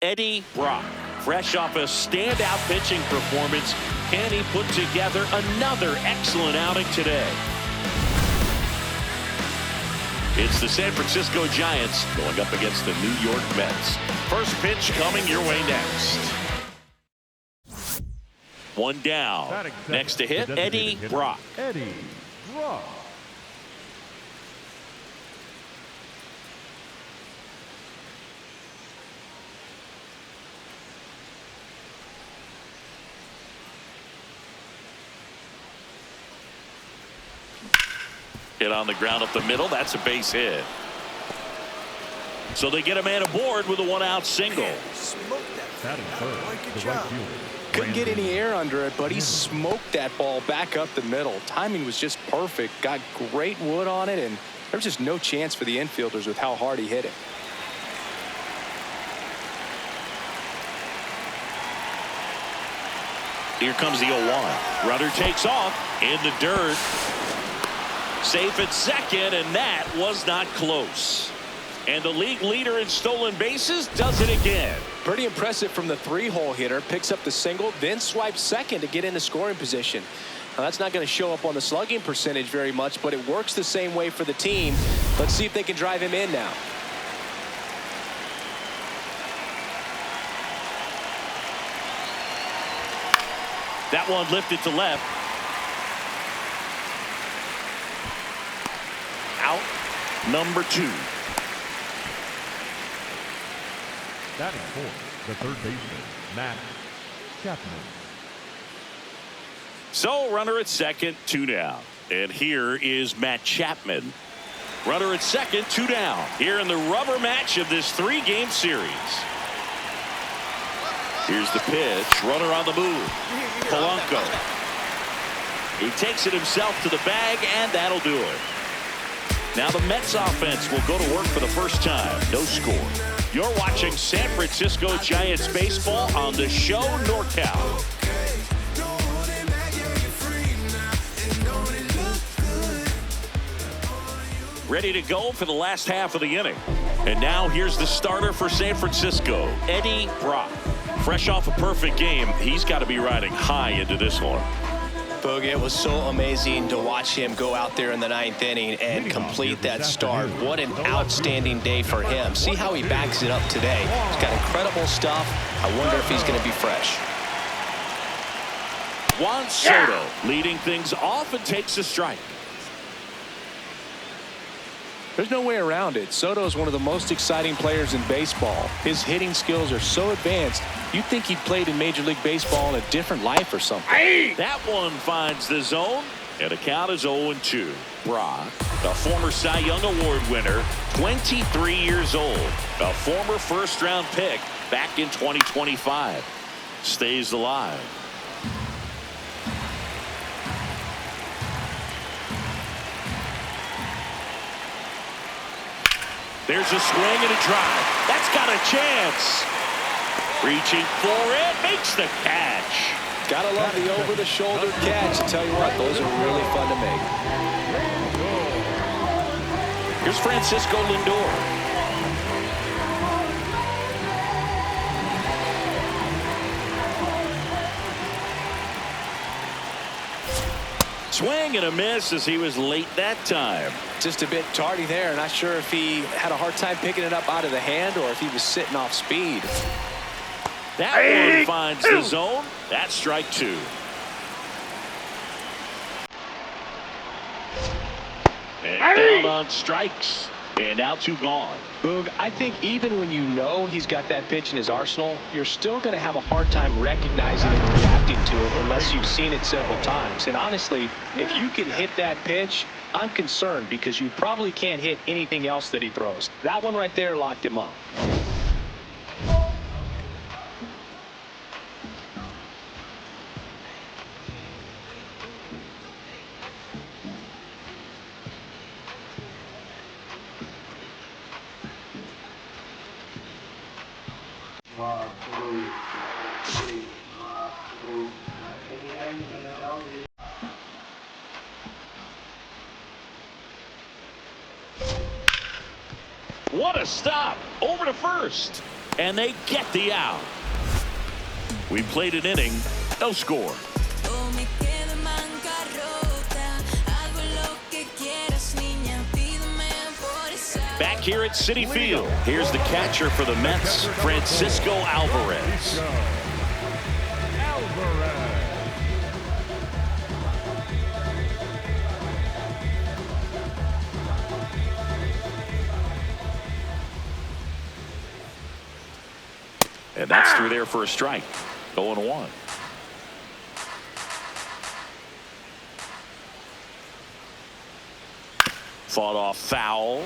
Eddie Brock. Fresh off a standout pitching performance, can he put together another excellent outing today? It's the San Francisco Giants going up against the New York Mets. First pitch coming your way next. One down. Next to hit, Eddie Brock. Eddie Brock. Hit on the ground up the middle. That's a base hit. So they get a man aboard with a one-out single. Batting third, the right fielder. Couldn't get any air under it, but he smoked that ball back up the middle. Timing was just perfect. Got great wood on it, and there was just no chance for the infielders with how hard he hit it. Here comes the 0-1. Runner takes off in the dirt. Safe at second, and that was not close. And the league leader in stolen bases does it again. Pretty impressive from the three-hole hitter. Picks up the single, then swipes second to get into scoring position. Now, that's not going to show up on the slugging percentage very much, but it works the same way for the team. Let's see if they can drive him in now. That one lifted to left. Out number 2. Batting fourth, the third baseman, Matt Chapman. So runner at second, 2 down. And here is Matt Chapman. Runner at second, 2 down. Here in the rubber match of this 3-game series. Here's the pitch. Runner on the move. Polanco. He takes it himself to the bag, and that'll do it. Now the Mets offense will go to work for the first time. No score. You're watching San Francisco Giants baseball on the show NorCal. Ready to go for the last half of the inning. And now here's the starter for San Francisco, Eddie Brock. Fresh off a perfect game, he's got to be riding high into this one. Boogie, it was so amazing to watch him go out there in the 9th inning and complete that start. What an outstanding day for him. See how he backs it up today. He's got incredible stuff. I wonder if he's going to be fresh. Juan Soto leading things off and takes a strike. There's no way around it. Soto is one of the most exciting players in baseball. His hitting skills are so advanced, you'd think he played in Major League Baseball in a different life or something. That one finds the zone, and the count is 0-2. Brock, the former Cy Young Award winner, 23 years old, a former first-round pick back in 2025, stays alive. There's a swing and a drive. That's got a chance. Reaching for it, makes the catch. Gotta love the over-the-shoulder catch. I tell you what, those are really fun to make. Here's Francisco Lindor. Swing and a miss as he was late that time. Just a bit tardy there. Not sure if he had a hard time picking it up out of the hand or if he was sitting off speed. That one finds the zone. That's strike 2. And down on strikes. And now 2 gone. Boog, I think even when you know he's got that pitch in his arsenal, you're still going to have a hard time recognizing and reacting to it unless you've seen it several times. And honestly, if you can hit that pitch, I'm concerned because you probably can't hit anything else that he throws. That one right there locked him up. What a stop. Over to first. And they get the out. We played an inning, no score. Back here at Citi Field, here's the catcher for the Mets, Francisco Alvarez. And that's through there for a strike. 0-1. Fought off foul.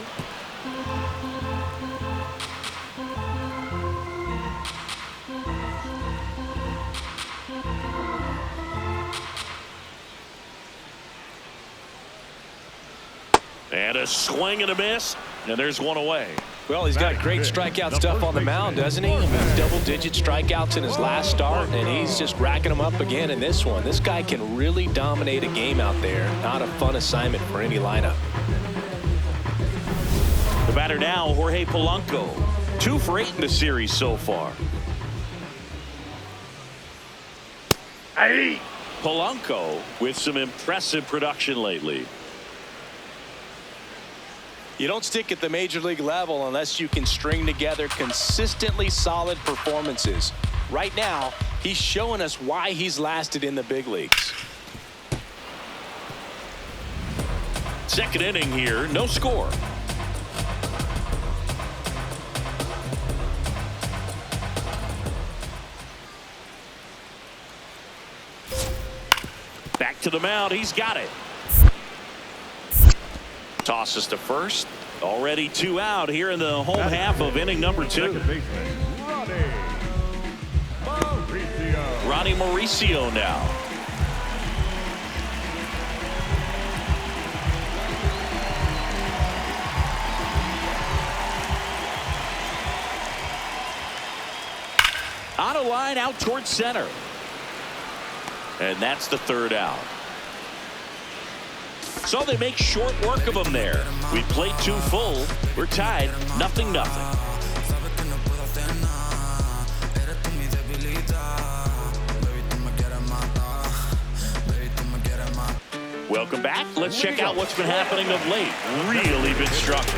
And a swing and a miss, and there's one away. Well, he's got great strikeout stuff on the mound, doesn't he? Double-digit strikeouts in his last start, and he's just racking them up again in this one. This guy can really dominate a game out there. Not a fun assignment for any lineup. The batter now, Jorge Polanco. 2 for 8 in the series so far. Polanco with some impressive production lately. You don't stick at the major league level unless you can string together consistently solid performances. Right now, he's showing us why he's lasted in the big leagues. Second inning here, no score. Back to the mound, he's got it. Tosses to first. Already 2 out here in the home half of inning number 2. Ronnie Mauricio now. On a line out towards center. And that's the 3rd out. So they make short work of him there. We played 2 full. We're tied 0-0. Welcome back. Let's check out what's been happening of late. Really been struggling.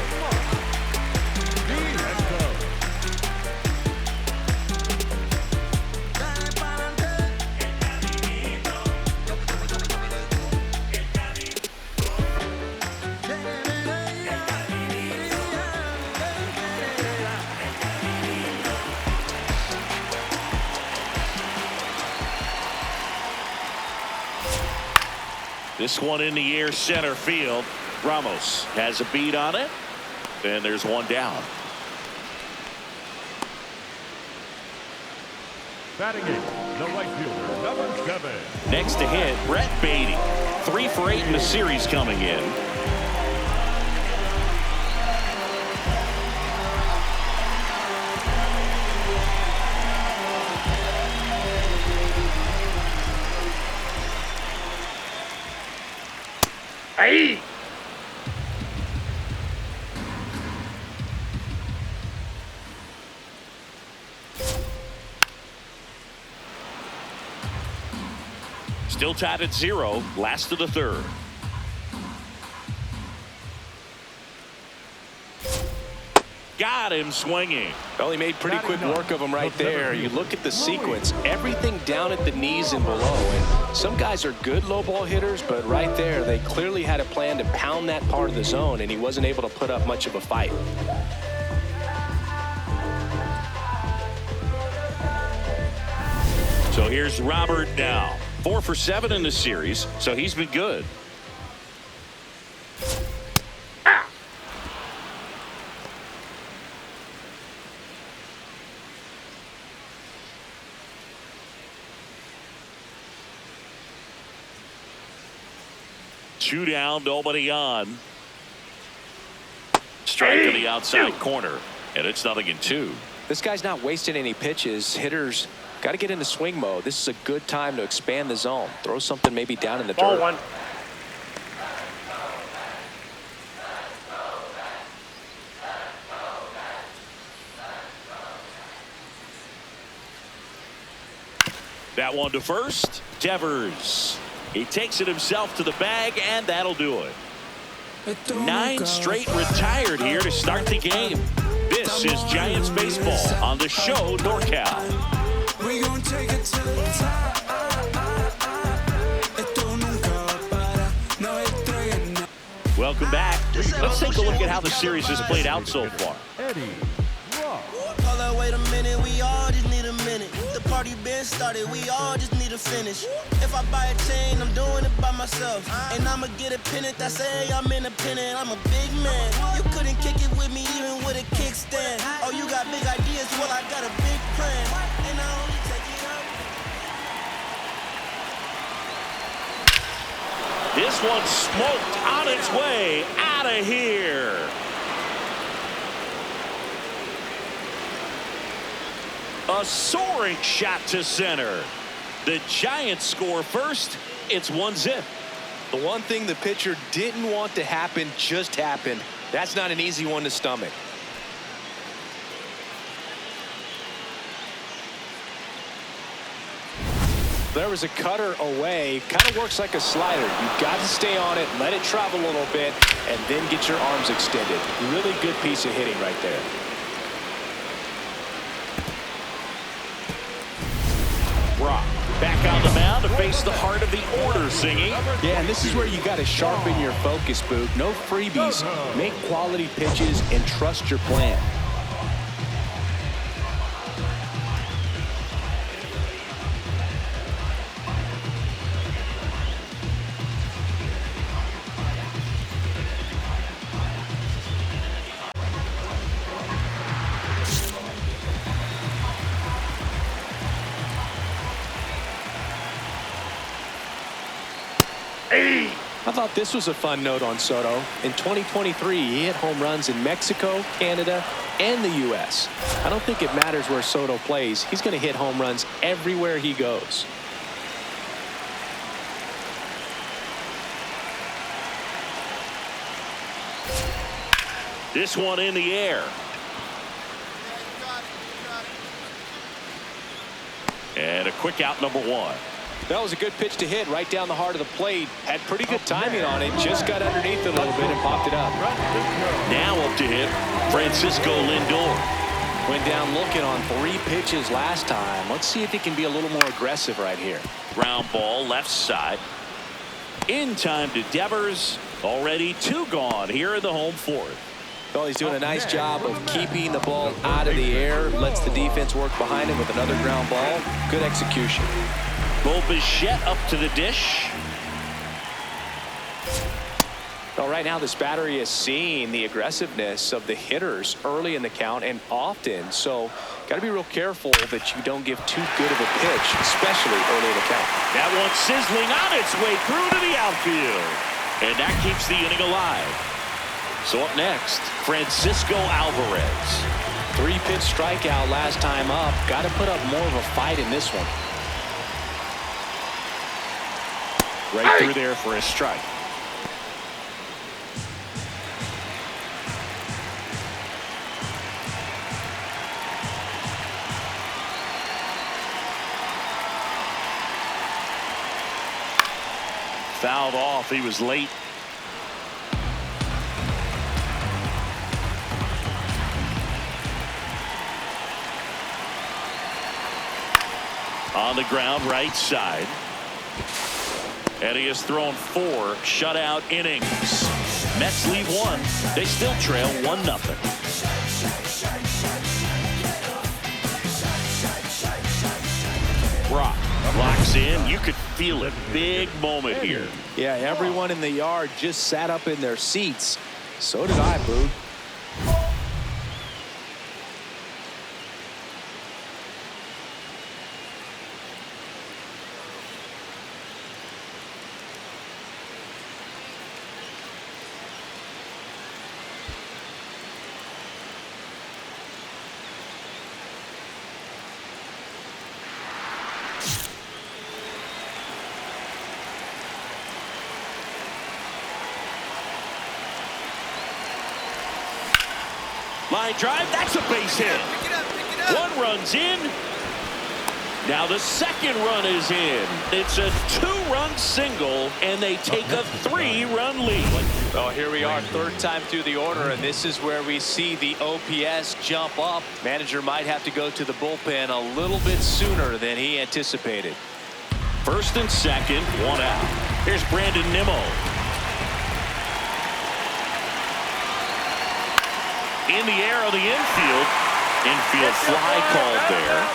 This one in the air center field. Ramos has a beat on it. And there's one down. Batting eighth, the right fielder, number 7. Next to hit, Brett Beatty. 3 for 8 in the series coming in. Hey! Still tied at 0, last of the 3rd. Got him swinging. Well, he made pretty quick work of him right there. You look at the sequence, everything down at the knees and below. And some guys are good low ball hitters, but right there, they clearly had a plan to pound that part of the zone, and he wasn't able to put up much of a fight. So here's Robert now. 4 for 7 in the series, so he's been good. Two down, nobody on. Strike to the outside corner, and it's 0-2. This guy's not wasting any pitches. Hitters got to get into swing mode. This is a good time to expand the zone. Throw something maybe down in the dirt. Ball 1. That one to first. Devers. He takes it himself to the bag, and that'll do it. 9 straight retired here to start the game. This is Giants baseball on the show NorCal. We gon' take it to the top. Welcome back. Let's take a look at how the series has played out so far. Hold up, wait a minute, we all just need a minute. The party been started, we all just need to finish. If I buy a chain, I'm doing it by myself. And I'ma get a pennant that say I'm independent. I'm a big man. You couldn't kick it with me even with a kickstand. Oh, you got big ideas? Well, I got a big plan. And I only take it up. This one smoked on its way out of here. A soaring shot to center. The Giants score first. It's 1-0. The one thing the pitcher didn't want to happen just happened. That's not an easy one to stomach. There was a cutter away. Kind of works like a slider. You've got to stay on it, let it travel a little bit, and then get your arms extended. Really good piece of hitting right there. Brock back on the mound to face the heart of the order singing. Yeah, and this is where you got to sharpen your focus, Boog. No freebies. Make quality pitches and trust your plan. I thought this was a fun note on Soto. In 2023, he hit home runs in Mexico, Canada, and the U.S. I don't think it matters where Soto plays. He's going to hit home runs everywhere he goes. This one in the air. And a quick out, number 1. That was a good pitch to hit right down the heart of the plate. Had pretty good timing on it. Just got underneath it a little bit and popped it up. Now up to hit Francisco Lindor. Went down looking on 3 pitches last time. Let's see if he can be a little more aggressive right here. Ground ball left side. In time to Devers. Already 2 gone here in the home 4th. Well, he's doing a nice job of keeping the ball out of the air. Lets the defense work behind him with another ground ball. Good execution. Bo Bichette up to the dish. Well, right now this battery is seeing the aggressiveness of the hitters early in the count and often. So got to be real careful that you don't give too good of a pitch, especially early in the count. That one sizzling on its way through to the outfield. And that keeps the inning alive. So up next, Francisco Alvarez. 3-pitch strikeout last time up. Got to put up more of a fight in this one. Right through there for a strike. Fouled off. He was late. On the ground, right side. And he has thrown 4 shutout innings. Mets lead 1. They still trail 1-0. Brock locks in. You could feel it. Big moment here. Yeah, everyone in the yard just sat up in their seats. So did I, Boog. Line drive, that's a base hit. 1 runs in. Now the second run is in. It's a 2-run single, and they take a 3-run lead. Well, here we are, third time through the order, and this is where we see the OPS jump up. Manager might have to go to the bullpen a little bit sooner than he anticipated. First and second, 1 out. Here's Brandon Nimmo. In the air of the infield. Infield fly called there.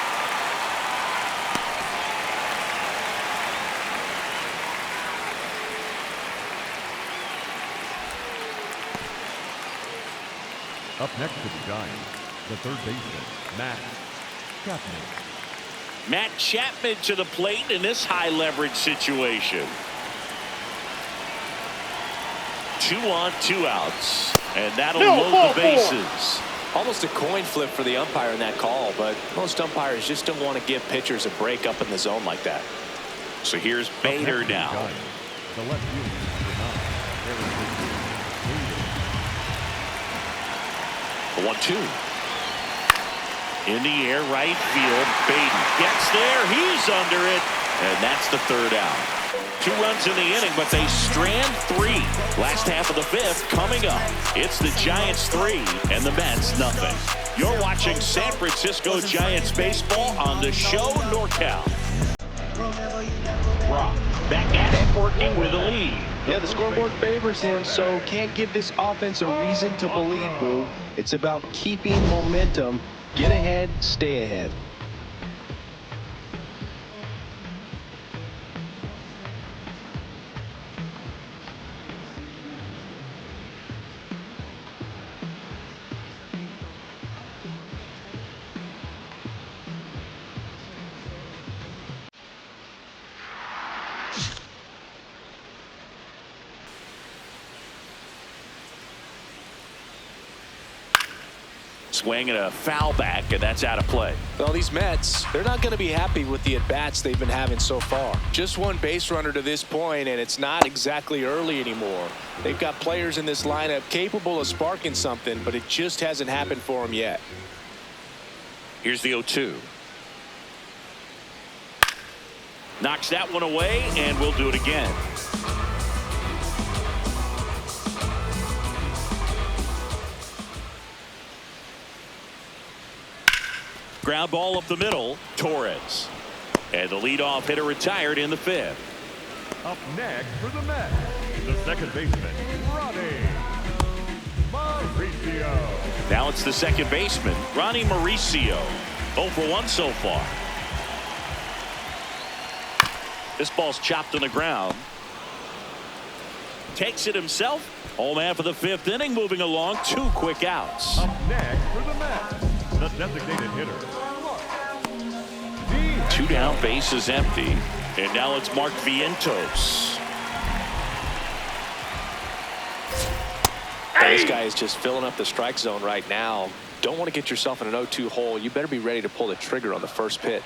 Up next to the Giants, the third baseman, Matt Chapman. Matt Chapman to the plate in this high leverage situation. 2 on, 2 outs, and that'll load the bases. Almost a coin flip for the umpire in that call, but most umpires just don't want to give pitchers a break up in the zone like that. So here's Bader now. The left field The 1-2. In the air, right field. Bader gets there. He's under it. And that's the 3rd out. 2 runs in the inning, but they strand 3. Last half of the 5th coming up. It's the Giants 3 and the Mets nothing. You're watching San Francisco Giants baseball on the show NorCal. Rock back at it, working with a lead. Yeah, the scoreboard favors him, so can't give this offense a reason to believe, Boo. It's about keeping momentum. Get ahead, stay ahead. Swing and a foul back, and that's out of play. Well, these Mets, they're not going to be happy with the at-bats they've been having so far. Just 1 base runner to this point, and it's not exactly early anymore. They've got players in this lineup capable of sparking something, but it just hasn't happened for them yet. Here's the 0-2. Knocks that one away, and we'll do it again. Ground ball up the middle, Torres. And the leadoff hitter retired in the 5th. Up next for the Mets, the second baseman, Ronnie Mauricio. Now it's the second baseman, Ronnie Mauricio. 0 for 1 so far. This ball's chopped on the ground. Takes it himself. Home half of the 5th inning, moving along, 2 quick outs. Up next for the Mets, the designated hitter. 2 down, base is empty, and now it's Mark Vientos. This guy is just filling up the strike zone right now. Don't want to get yourself in an 0-2 hole. You better be ready to pull the trigger on the first pitch.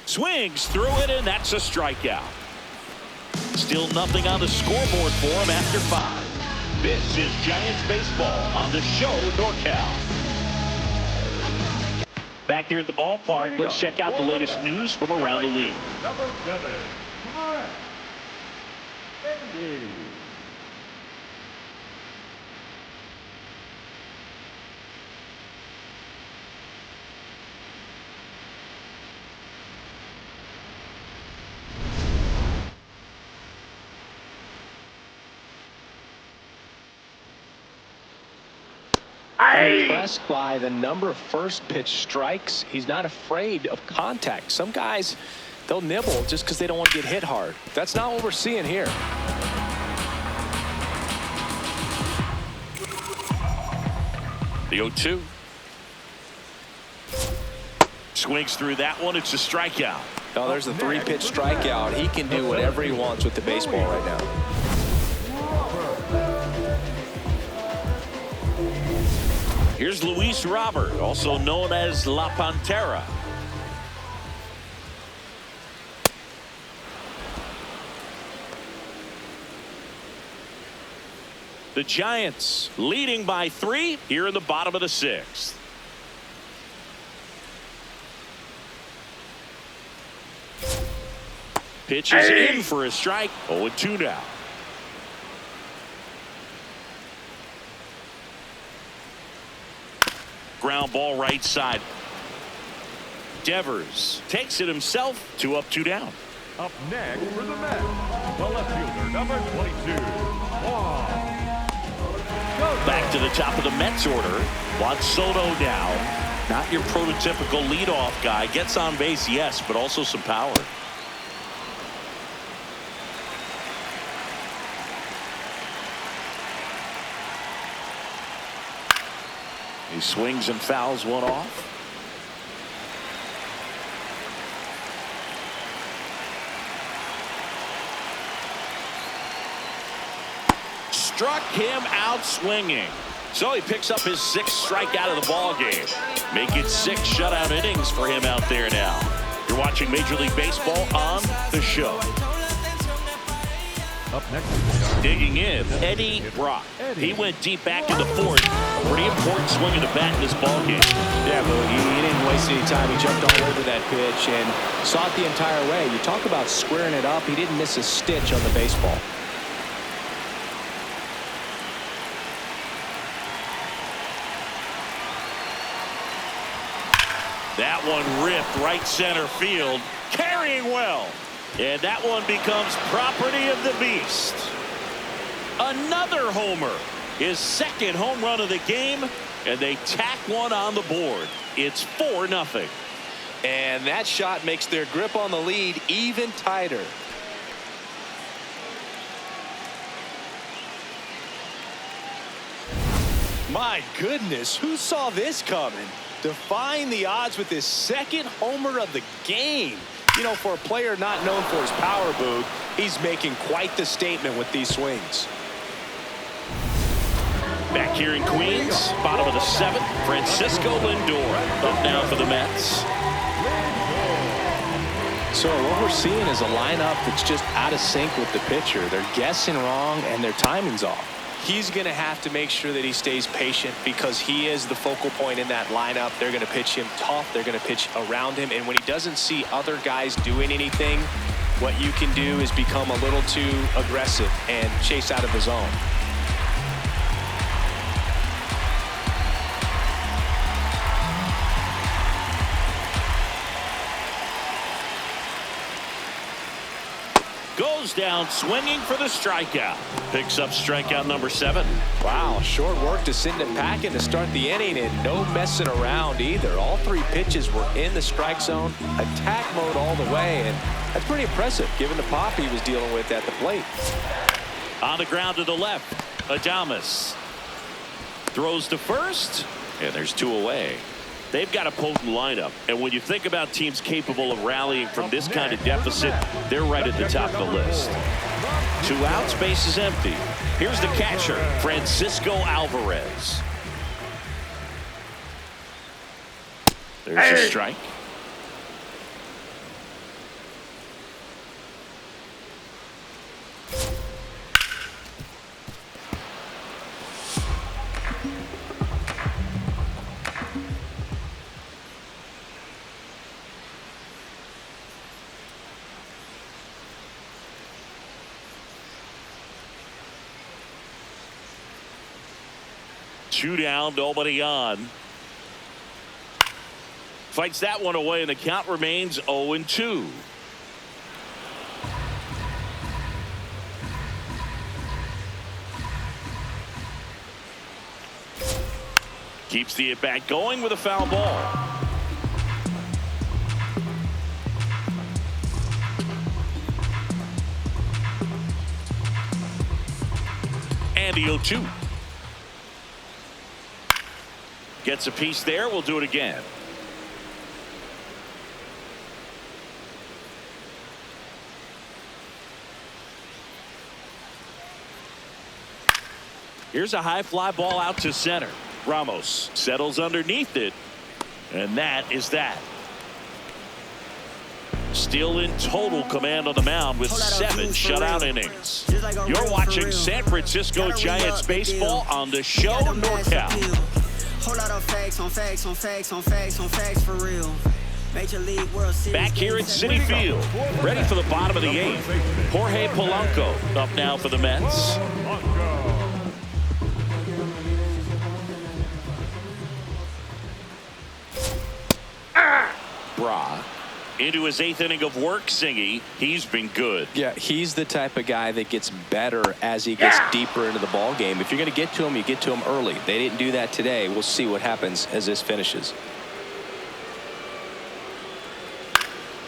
Swings through it, and that's a strikeout. Still nothing on the scoreboard for him after 5. This is Giants baseball on the show NorCal. Back here at the ballpark, let's check out the latest news from around the league. Number 7, Andy. Impressed by the number of first pitch strikes. He's not afraid of contact. Some guys, they'll nibble just because they don't want to get hit hard. That's not what we're seeing here. The 0-2. Swings through that one. It's a strikeout. Oh, there's a 3-pitch strikeout. He can do whatever he wants with the baseball right now. Here's Luis Robert, also known as La Pantera. The Giants leading by 3 here in the bottom of the 6th. Pitch is in for a strike. 0-2 now. Ground ball right side. Devers takes it himself. 2 up, 2 down. Up next for the Mets, the left fielder, number 22, Juan. Back to the top of the Mets order. Juan Soto down. Not your prototypical leadoff guy. Gets on base, yes, but also some power. He swings and fouls one off. Struck him out swinging. So he picks up his 6th strikeout of the ball game. Make it 6 shutout innings for him out there now. You're watching Major League Baseball on The Show. Up next, Digging in, Eddie Brock. He went deep back in the 4th. A pretty important swing of the bat in this ball game. Yeah, but he didn't waste any time. He jumped all over that pitch and saw it the entire way. You talk about squaring it up. He didn't miss a stitch on the baseball. That one ripped right center field. Carrying well. And that one becomes property of the beast. Another homer. His 2nd home run of the game. And they tack one on the board. It's 4-0. And that shot makes their grip on the lead even tighter. My goodness, who saw this coming? Defying the odds with his 2nd homer of the game. You know, for a player not known for his power boot, he's making quite the statement with these swings. Back here in Queens, bottom of the 7th, Francisco Lindor up now for the Mets. So what we're seeing is a lineup that's just out of sync with the pitcher. They're guessing wrong and their timing's off. He's going to have to make sure that he stays patient because he is the focal point in that lineup. They're going to pitch him tough. They're going to pitch around him. And when he doesn't see other guys doing anything, what you can do is become a little too aggressive and chase out of the zone. Goes down swinging for the strikeout. Picks up strikeout number 7. Wow, short work to send him packing to start the inning and no messing around either. All 3 pitches were in the strike zone, attack mode all the way, and that's pretty impressive given the pop he was dealing with at the plate. On the ground to the left, Adames throws to first, and there's 2 away. They've got a potent lineup, and when you think about teams capable of rallying from this kind of deficit, they're right at the top of the list. 2 outs, base is empty. Here's the catcher, Francisco Alvarez. There's a strike. Two down, nobody on. Fights that one away, and the count remains 0-2. Keeps the at-bat going with a foul ball. And the 0-2. Gets a piece there. We'll do it again. Here's a high fly ball out to center. Ramos settles underneath it, and that is that. Still in total command on the mound with 7 shutout innings. You're watching San Francisco Giants baseball on the show NorCal. Whole lot of facts on facts on facts on facts on facts for real. Major League World Series. Back here at Citi Field, ready for the bottom of the 8th. Jorge Polanco up now for the Mets. Bra into his 8th inning of work. Singy, he's been good. Yeah, he's the type of guy that gets better as he gets deeper into the ball game. If you're going to get to him, you get to him early. They didn't do that today. We'll see what happens as this finishes.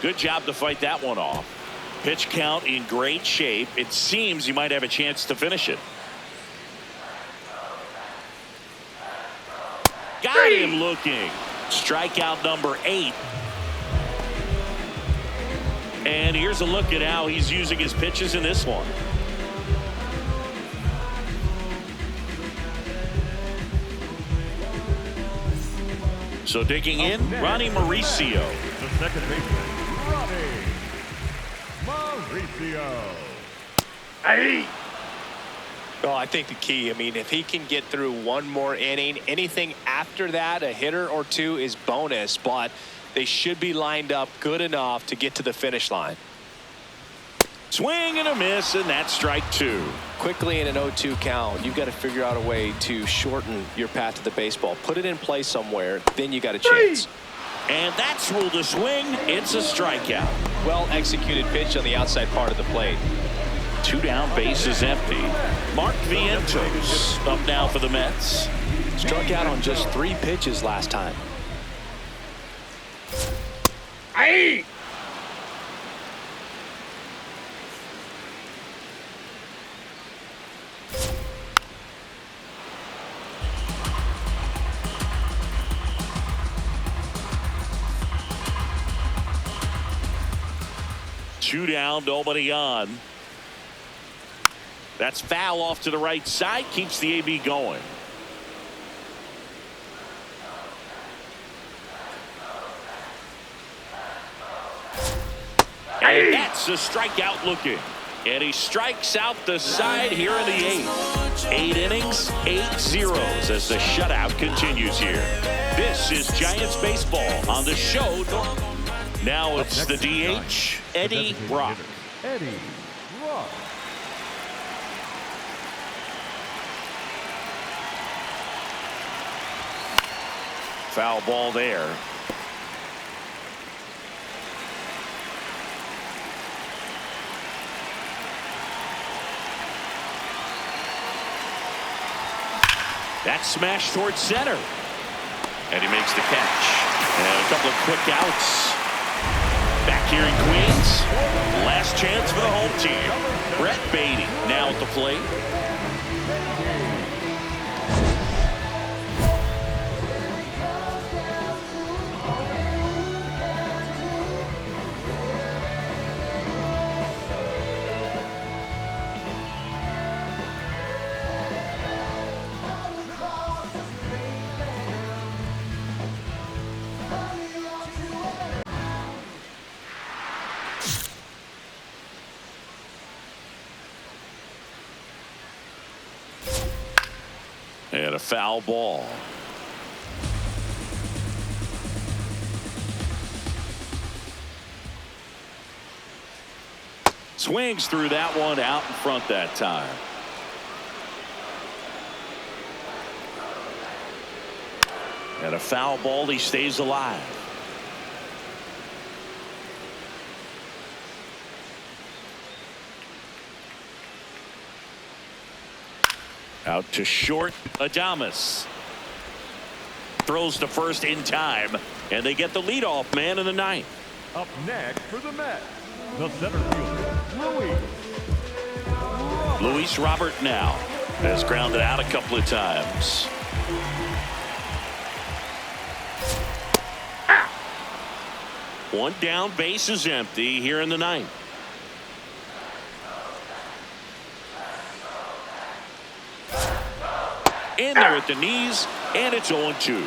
Good job to fight that one off. Pitch count in great shape. It seems he might have a chance to finish it. Got him looking. Strikeout number 8. And here's a look at how he's using his pitches in this one. So digging in, Ronnie Mauricio. The second baseman, Ronnie Mauricio. Well, I think the key, I mean, if he can get through one more inning, anything after that, a hitter or two is bonus, but they should be lined up good enough to get to the finish line. Swing and a miss, and that's strike 2. Quickly in an 0-2 count, you've got to figure out a way to shorten your path to the baseball. Put it in play somewhere, then you got a chance. And that's ruled a swing. It's a strikeout. Well executed pitch on the outside part of the plate. 2 down, bases empty. Mark Vientos up now for the Mets. Struck out on just 3 pitches last time. Two down, nobody on. That's foul off to the right side, keeps the AB going. And that's a strikeout looking. And he strikes out the side here in the 8th. 8 innings, 8 zeros as the shutout continues here. This is Giants baseball on the show. Now it's the DH, Eddie Brock. Eddie Brock. Foul ball there. That's smashed towards center. And he makes the catch. And a couple of quick outs. Back here in Queens. Last chance for the home team. Brett Beatty now at the plate. And a foul ball. Swings through that one out in front that time. And a foul ball, he stays alive. Out to short, Adames. Throws to first in time, and they get the leadoff man in the 9th. Up next for the Mets, the center fielder, Luis Robert now has grounded out a couple of times. One down, base is empty here in the 9th. In there at the knees, And it's 0-2.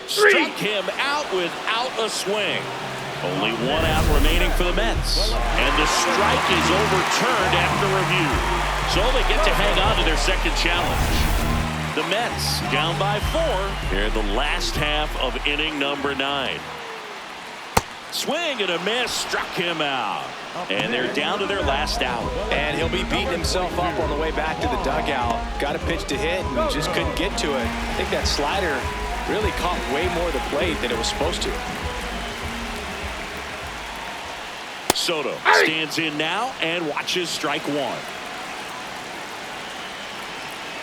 Struck him out without a swing. Only one out remaining for the Mets. And the strike is overturned after review. So they get to hang on to their second challenge. The Mets down by 4 here in the last half of inning number 9. Swing and a miss, struck him out. And they're down to their last out. And he'll be beating himself up on the way back to the dugout. Got a pitch to hit and just couldn't get to it. I think that slider really caught way more of the plate than it was supposed to. Soto stands in now and watches strike 1.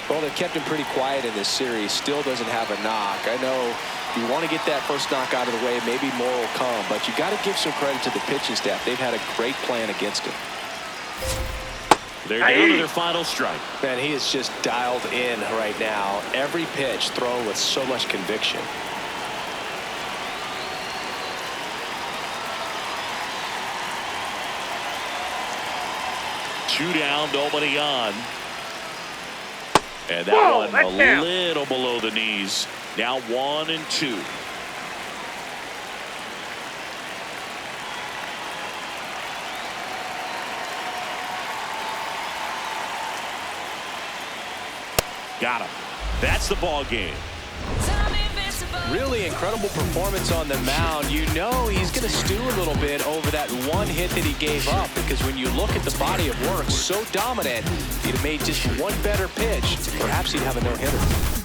Well, they've kept him pretty quiet in this series. Still doesn't have a knock. I know you want to get that first knock out of the way. Maybe more will come, but you got to give some credit to the pitching staff. They've had a great plan against him. They're down to their final strike. Man, he is just dialed in right now. Every pitch thrown with so much conviction. Two down, nobody on. And that one a little below the knees. Now 1-2. Got him. That's the ball game. Really incredible performance on the mound. You know he's going to stew a little bit over that one hit that he gave up, because when you look at the body of work, so dominant, he'd have made just one better pitch. Perhaps he'd have a no-hitter.